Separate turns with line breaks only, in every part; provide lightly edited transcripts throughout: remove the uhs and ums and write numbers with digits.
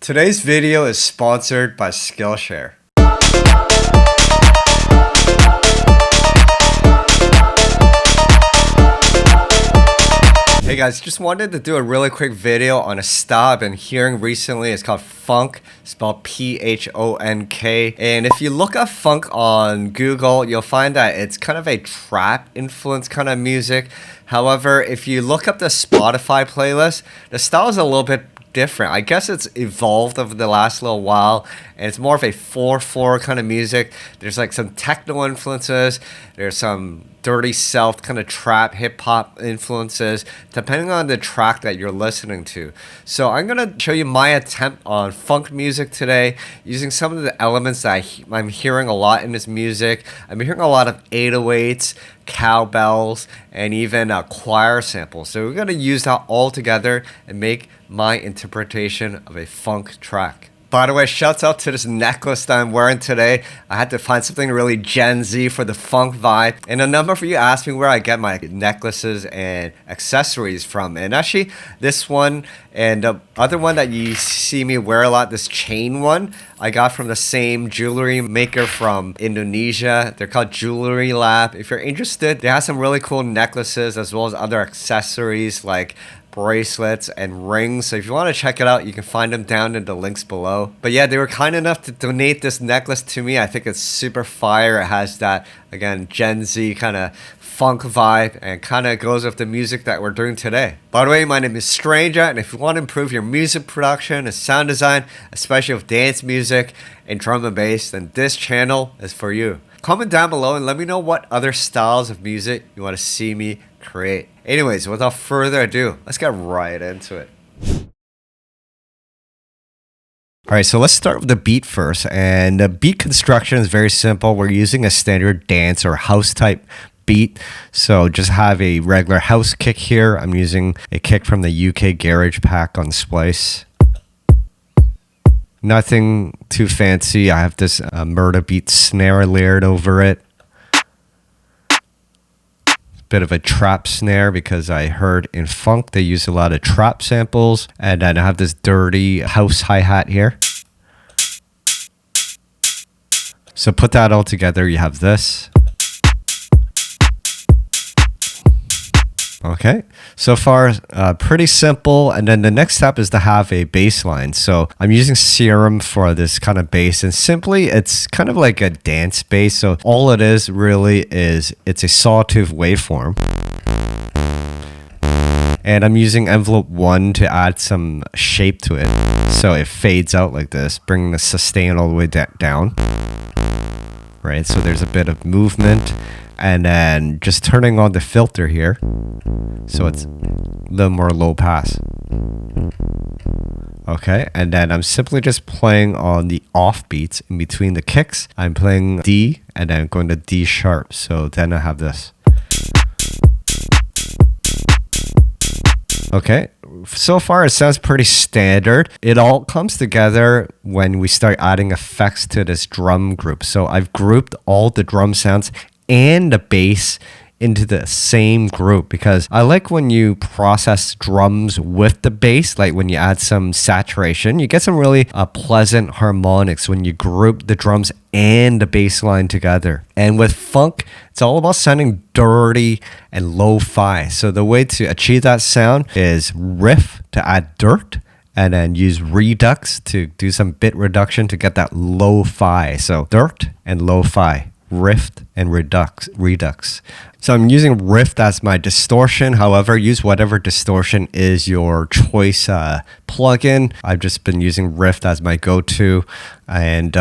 Today's video is sponsored by Skillshare. Hey guys, just wanted to do a really quick video on a style I've been hearing recently. It's called PHONK, spelled P-H-O-N-K. And if you look up PHONK on Google, you'll find that it's kind of a trap influence kind of music. However, if you look up the Spotify playlist, the style is a little bit different. I guess it's evolved over the last little while, and it's more of a 4/4 kind of music. There's like some techno influences, there's some dirty south kind of trap hip hop influences depending on the track that you're listening to. So I'm gonna show you my attempt on funk music today using some of the elements that I'm hearing a lot in this music. I'm hearing a lot of 808s, cowbells, and even choir samples. So we're gonna use that all together and make my interpretation of a funk track. By the way, shouts out to this necklace that I'm wearing today. I had to find something really Gen Z for the funk vibe. And a number of you asked me where I get my necklaces and accessories from. And actually, this one and the other one that you see me wear a lot, this chain one, I got from the same jewelry maker from Indonesia. They're called Jewelry Lab. If you're interested, they have some really cool necklaces as well as other accessories like bracelets and rings. So if you want to check it out, you can find them down in the links below. But yeah, they were kind enough to donate this necklace to me. I think it's super fire. It has that, again, Gen Z kind of funk vibe and kind of goes with the music that we're doing today. By the way, my name is Stranger, and if you want to improve your music production and sound design, especially with dance music and drum and bass, then this channel is for you. Comment down below and let me know what other styles of music you want to see me create. Anyways, without further ado, let's get right into it. Alright, so let's start with the beat first. And the beat construction is very simple. We're using a standard dance or house type beat. So just have a regular house kick here. I'm using a kick from the UK Garage Pack on Splice. Nothing too fancy. I have this murder beat snare layered over it. Bit of a trap snare because I heard in funk they use a lot of trap samples. And then I have this dirty house hi-hat here. So put that all together, you have this. Okay, so far pretty simple. And then the next step is to have a bass line. So I'm using Serum for this kind of bass, and simply it's kind of like a dance bass. So all it is really is it's a sawtooth waveform. And I'm using envelope 1 to add some shape to it. So it fades out like this, bringing the sustain all the way down. Right, so there's a bit of movement. And then just turning on the filter here, so it's a little more low pass. Okay, and then I'm simply just playing on the off beats in between the kicks. I'm playing D and then going to D sharp. So then I have this. Okay, so far it sounds pretty standard. It all comes together when we start adding effects to this drum group. So I've grouped all the drum sounds and the bass into the same group because I like when you process drums with the bass, like when you add some saturation, you get some really pleasant harmonics when you group the drums and the bass line together. And with funk, it's all about sounding dirty and lo-fi. So the way to achieve that sound is riff to add dirt, and then use redux to do some bit reduction to get that lo-fi. So dirt and lo-fi. Rift and redux. So I'm using Rift as my distortion. However, use whatever distortion is your choice plugin. I've just been using Rift as my go-to, and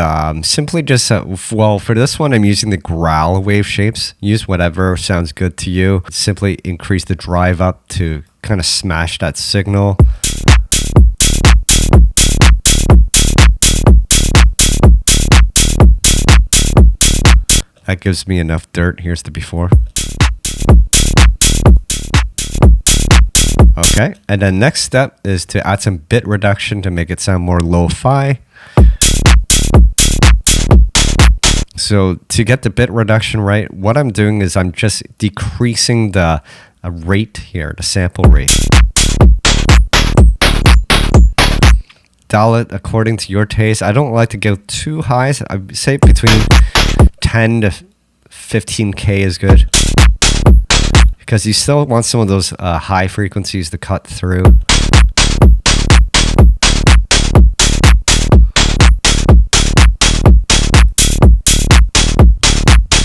simply just well, for this one I'm using the growl wave shapes. Use whatever sounds good to you. Simply increase the drive up to kind of smash that signal. That gives me enough dirt. Here's the before. Okay, and then next step is to add some bit reduction to make it sound more lo-fi. So to get the bit reduction right, what I'm doing is I'm just decreasing the rate here, the sample rate. dial it according to your taste. I don't like to go too high. So I'd say between 10 to 15K is good, because you still want some of those high frequencies to cut through.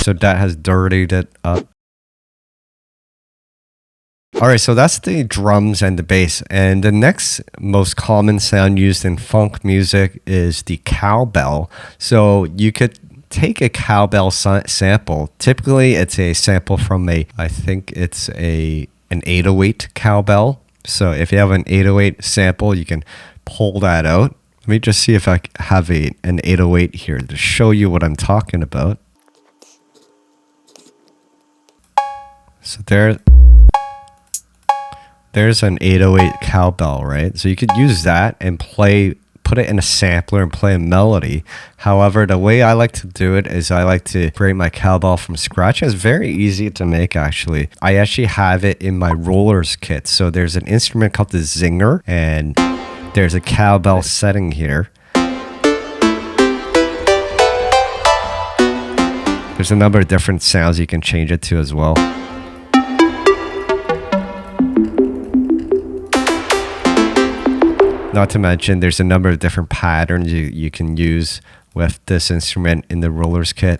So that has dirtied it up. Alright, so that's the drums and the bass. And the next most common sound used in funk music is the cowbell. So you could take a cowbell sample. Typically, it's a sample from I think it's an 808 cowbell. So if you have an 808 sample, you can pull that out. Let me just see if I have an 808 here to show you what I'm talking about. So there's an 808 cowbell, right? So you could use that and put it in a sampler and play a melody. However, the way I like to do it is I like to create my cowbell from scratch. It's very easy to make, actually. I actually have it in my rollers kit. So there's an instrument called the zinger, and there's a cowbell setting here. There's a number of different sounds you can change it to as well. Not to mention, there's a number of different patterns you can use with this instrument in the rollers kit.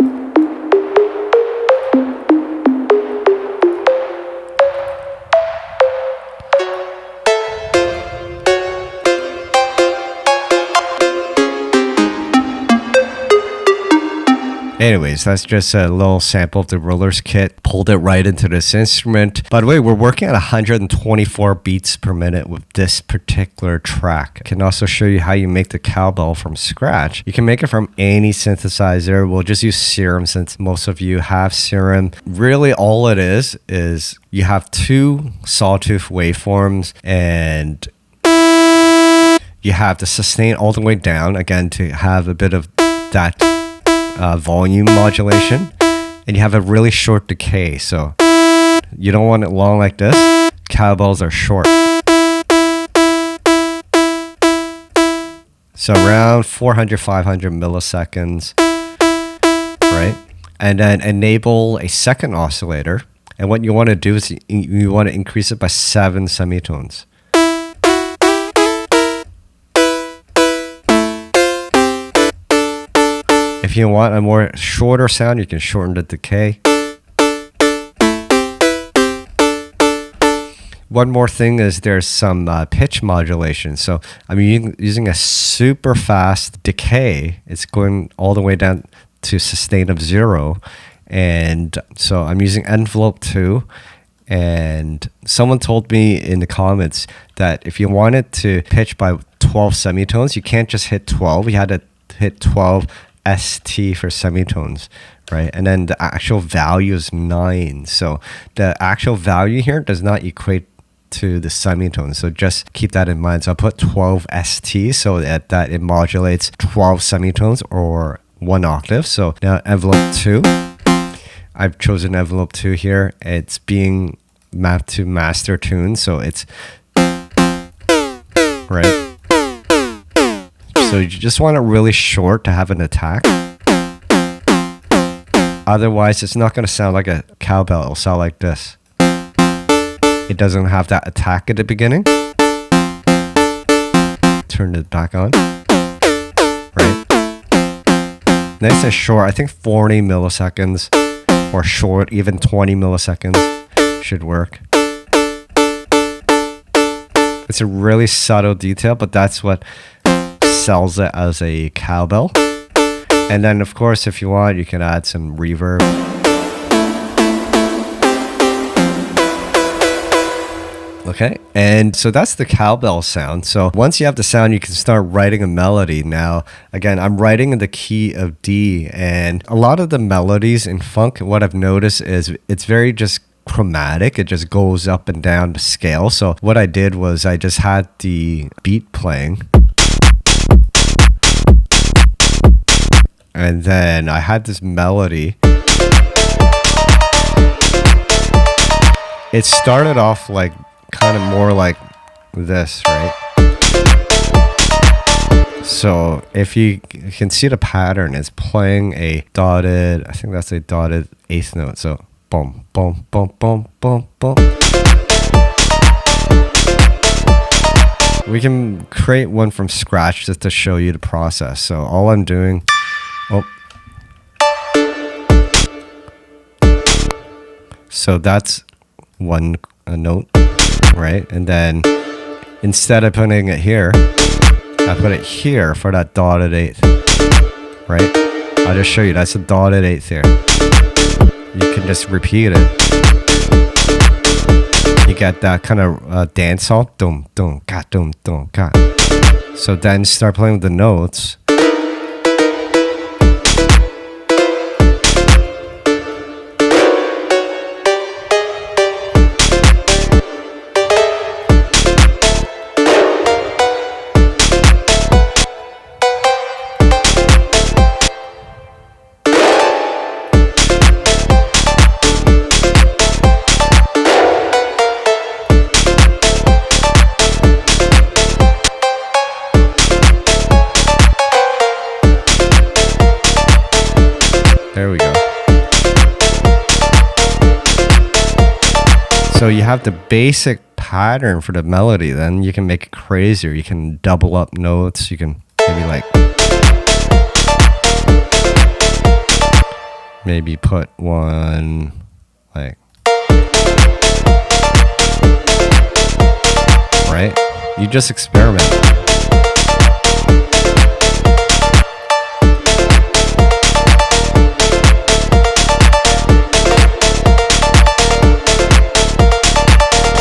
Anyways, that's just a little sample of the rollers kit. Pulled it right into this instrument. By the way, we're working at 124 beats per minute with this particular track. I can also show you how you make the cowbell from scratch. You can make it from any synthesizer. We'll just use Serum since most of you have Serum. Really, all it is you have two sawtooth waveforms, and you have the sustain all the way down, again, to have a bit of that volume modulation, and you have a really short decay. So you don't want it long like this. Cowbells are short. So around 400, 500 milliseconds, right? And then enable a second oscillator. And what you want to do is you want to increase it by 7 semitones. If you want a more shorter sound, you can shorten the decay. One more thing is there's some pitch modulation. So I'm using a super fast decay. It's going all the way down to sustain of 0. And so I'm using envelope 2. And someone told me in the comments that if you wanted to pitch by 12 semitones, you can't just hit 12. You had to hit 12 ST for semitones, right? And then the actual value is 9. So the actual value here does not equate to the semitones. So just keep that in mind. So I'll put 12 ST so that it modulates 12 semitones or 1 octave. So now envelope 2. I've chosen envelope 2 here. It's being mapped to master tune. So it's right. So you just want it really short to have an attack. Otherwise, it's not going to sound like a cowbell. It'll sound like this. It doesn't have that attack at the beginning. Turn it back on. Right? Nice and short. I think 40 milliseconds or short, even 20 milliseconds should work. It's a really subtle detail, but that's what sells it as a cowbell. And then of course, if you want, you can add some reverb. Okay, and so that's the cowbell sound. So once you have the sound, you can start writing a melody. Now, again, I'm writing in the key of D, and a lot of the melodies in funk, what I've noticed is it's very just chromatic. It just goes up and down the scale. So what I did was I just had the beat playing, and then I had this melody. It started off like kind of more like this, right? So if you can see the pattern, it's playing a dotted, I think that's a dotted eighth note. So boom, boom, boom, boom, boom, boom. We can create one from scratch just to show you the process. So all I'm doing, so that's one note, right? And then instead of putting it here, I put it here for that dotted eighth, right? I'll just show you, that's a dotted eighth here. You can just repeat it. You get that kind of dance hall, dum, dum, ka, dum, dum, ka. So then start playing with the notes. There we go. So you have the basic pattern for the melody, then you can make it crazier. You can double up notes. You can maybe put one like, right? You just experiment.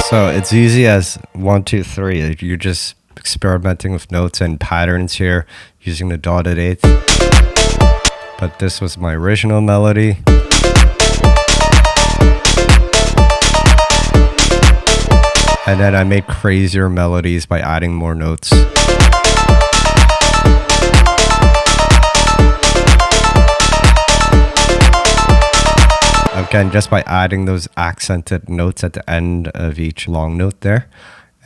So it's easy as 1, 2, 3. You're just experimenting with notes and patterns here using the dotted eighth. But this was my original melody. And then I made crazier melodies by adding more notes. Again, just by adding those accented notes at the end of each long note there.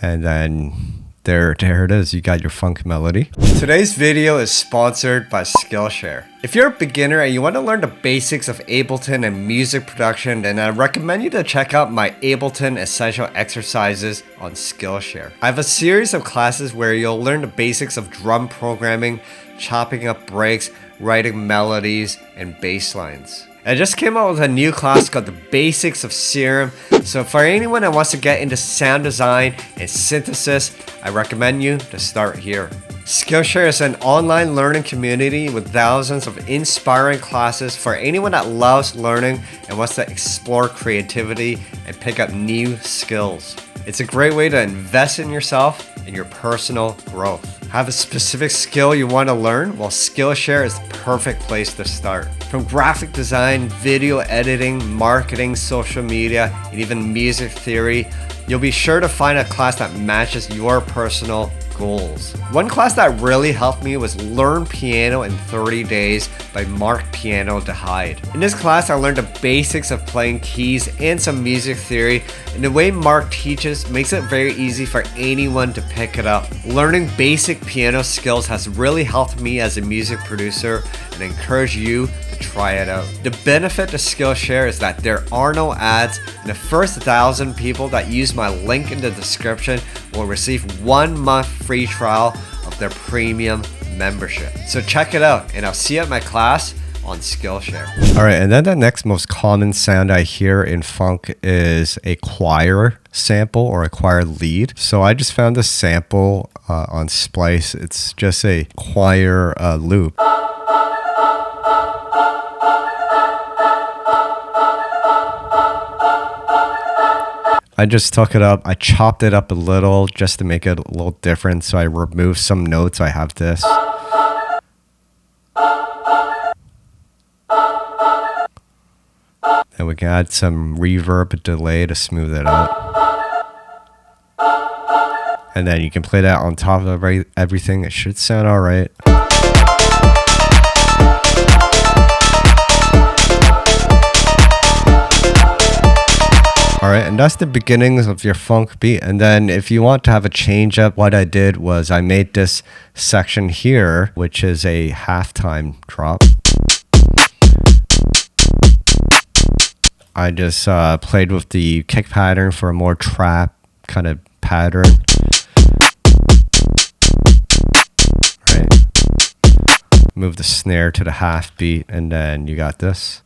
And then there it is. You got your funk melody. Today's video is sponsored by Skillshare. If you're a beginner and you want to learn the basics of Ableton and music production, then I recommend you to check out my Ableton Essential Exercises on Skillshare. I have a series of classes where you'll learn the basics of drum programming, chopping up breaks, writing melodies, and bass lines. I just came out with a new class called the Basics of Serum. So for anyone that wants to get into sound design and synthesis, I recommend you to start here. Skillshare is an online learning community with thousands of inspiring classes for anyone that loves learning and wants to explore creativity and pick up new skills. It's a great way to invest in yourself and your personal growth. Have a specific skill you want to learn? Well, Skillshare is the perfect place to start. From graphic design, video editing, marketing, social media, and even music theory, you'll be sure to find a class that matches your personal goals. One class that really helped me was Learn Piano in 30 Days by Mark Piano to Hide. In this class, I learned the basics of playing keys and some music theory, and the way Mark teaches makes it very easy for anyone to pick it up. Learning basic piano skills has really helped me as a music producer, and I encourage you to try it out. The benefit to Skillshare is that there are no ads, and the first 1,000 people that use my link in the description will receive 1 month free trial of their premium membership. So check it out, and I'll see you at my class on Skillshare. All right, and then the next most common sound I hear in funk is a choir sample or a choir lead. So I just found a sample on Splice. It's just a choir loop. I just took it up, I chopped it up a little just to make it a little different. So I removed some notes. I have this. And we can add some reverb delay to smooth it out. And then you can play that on top of everything. It should sound all right. Alright, and that's the beginnings of your funk beat. And then if you want to have a change up, what I did was I made this section here, which is a halftime drop. I just played with the kick pattern for a more trap kind of pattern. Right. Move the snare to the half beat, and then you got this.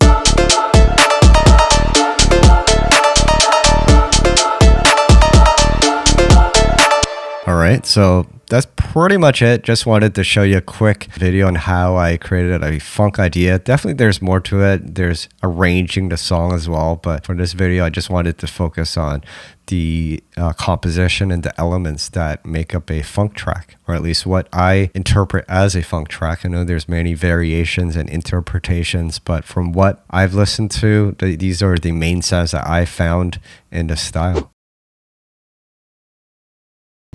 Alright, so that's pretty much it. Just wanted to show you a quick video on how I created a funk idea. Definitely there's more to it. There's arranging the song as well. But for this video, I just wanted to focus on the composition and the elements that make up a funk track, or at least what I interpret as a funk track. I know there's many variations and interpretations, but from what I've listened to, these are the main sounds that I found in the style.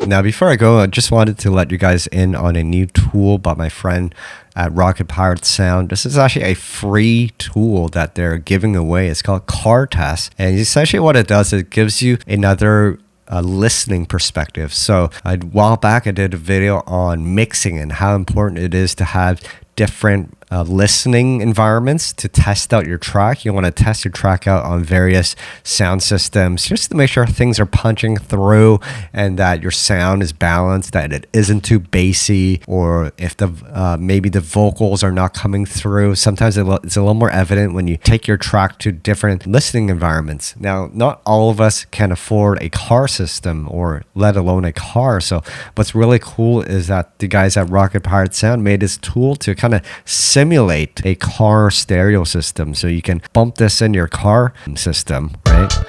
Now, before I go, I just wanted to let you guys in on a new tool by my friend at Rocket Pirate Sound. This is actually a free tool that they're giving away. It's called Car Test. And essentially what it does, it gives you another listening perspective. So a while back, I did a video on mixing and how important it is to have different listening environments to test out your track. You want to test your track out on various sound systems just to make sure things are punching through and that your sound is balanced, that it isn't too bassy, or if the maybe the vocals are not coming through. Sometimes it's a little more evident when you take your track to different listening environments. Now, not all of us can afford a car system, or let alone a car. So what's really cool is that the guys at Rocket Pirate Sound made this tool to kind of simulate a car stereo system. So you can bump this in your car system, right?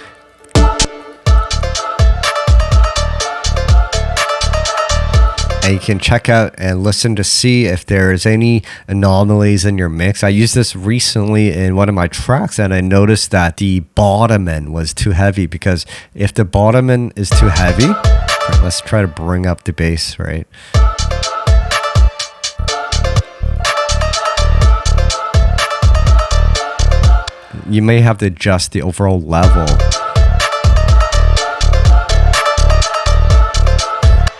And you can check out and listen to see if there's any anomalies in your mix. I used this recently in one of my tracks, and I noticed that the bottom end was too heavy, because if the bottom end is too heavy, right, let's try to bring up the bass, right? You may have to adjust the overall level.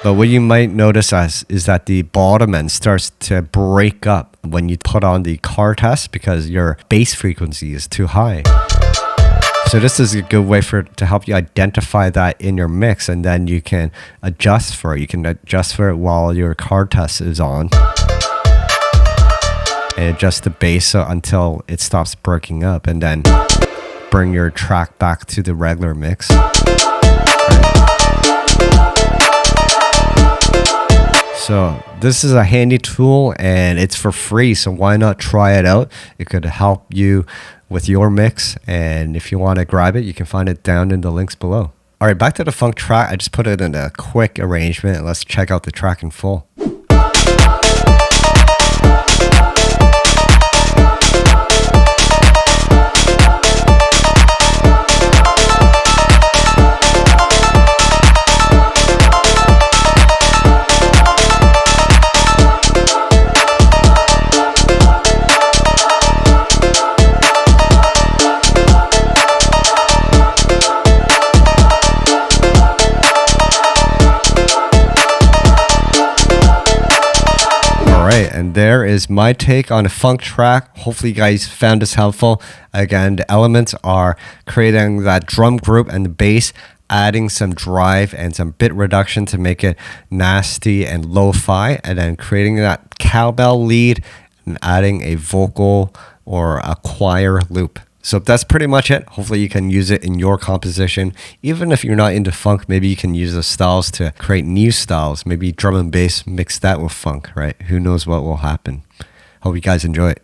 But what you might notice is that the bottom end starts to break up when you put on the car test, because your bass frequency is too high. So this is a good way to help you identify that in your mix, and then you can adjust for it. You can adjust for it while your car test is on, and adjust the bass until it stops breaking up, and then bring your track back to the regular mix. Right. So this is a handy tool, and it's for free, so why not try it out? It could help you with your mix, and if you want to grab it, you can find it down in the links below. All right, back to the funk track. I just put it in a quick arrangement, and let's check out the track in full. And there is my take on a funk track. Hopefully you guys found this helpful. Again, the elements are creating that drum group and the bass, adding some drive and some bit reduction to make it nasty and lo-fi, and then creating that cowbell lead and adding a vocal or a choir loop. So that's pretty much it. Hopefully you can use it in your composition. Even if you're not into funk, maybe you can use the styles to create new styles. Maybe drum and bass, mix that with funk, right? Who knows what will happen. Hope you guys enjoy it.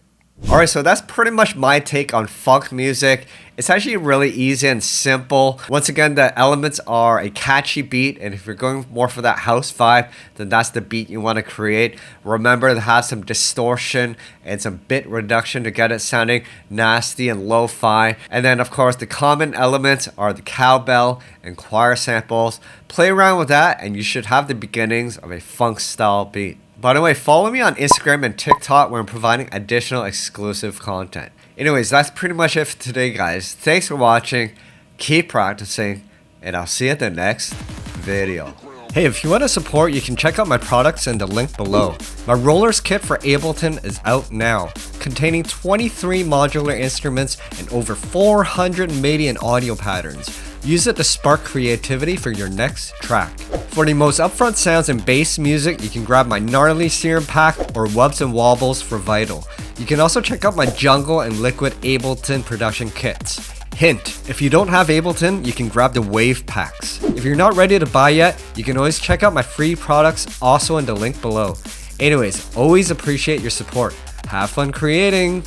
All right, so that's pretty much my take on funk music. It's actually really easy and simple. Once again, the elements are a catchy beat, and if you're going more for that house vibe, then that's the beat you want to create. Remember to have some distortion and some bit reduction to get it sounding nasty and lo-fi. And then, of course, the common elements are the cowbell and choir samples. Play around with that, and you should have the beginnings of a funk-style beat. By the way, follow me on Instagram and TikTok where I'm providing additional exclusive content. Anyways, that's pretty much it for today, guys. Thanks for watching. keep practicing, and I'll see you at the next video. Hey, if you want to support, you can check out my products in the link below. My rollers kit for Ableton is out now, containing 23 modular instruments and over 400 MIDI and audio patterns. Use it to spark creativity for your next track. For the most upfront sounds in bass music, you can grab my gnarly serum pack or wubs and wobbles for Vital. You can also check out my jungle and liquid Ableton production kits. Hint, if you don't have Ableton, you can grab the wave packs. If you're not ready to buy yet, you can always check out my free products also in the link below. Anyways, always appreciate your support. Have fun creating!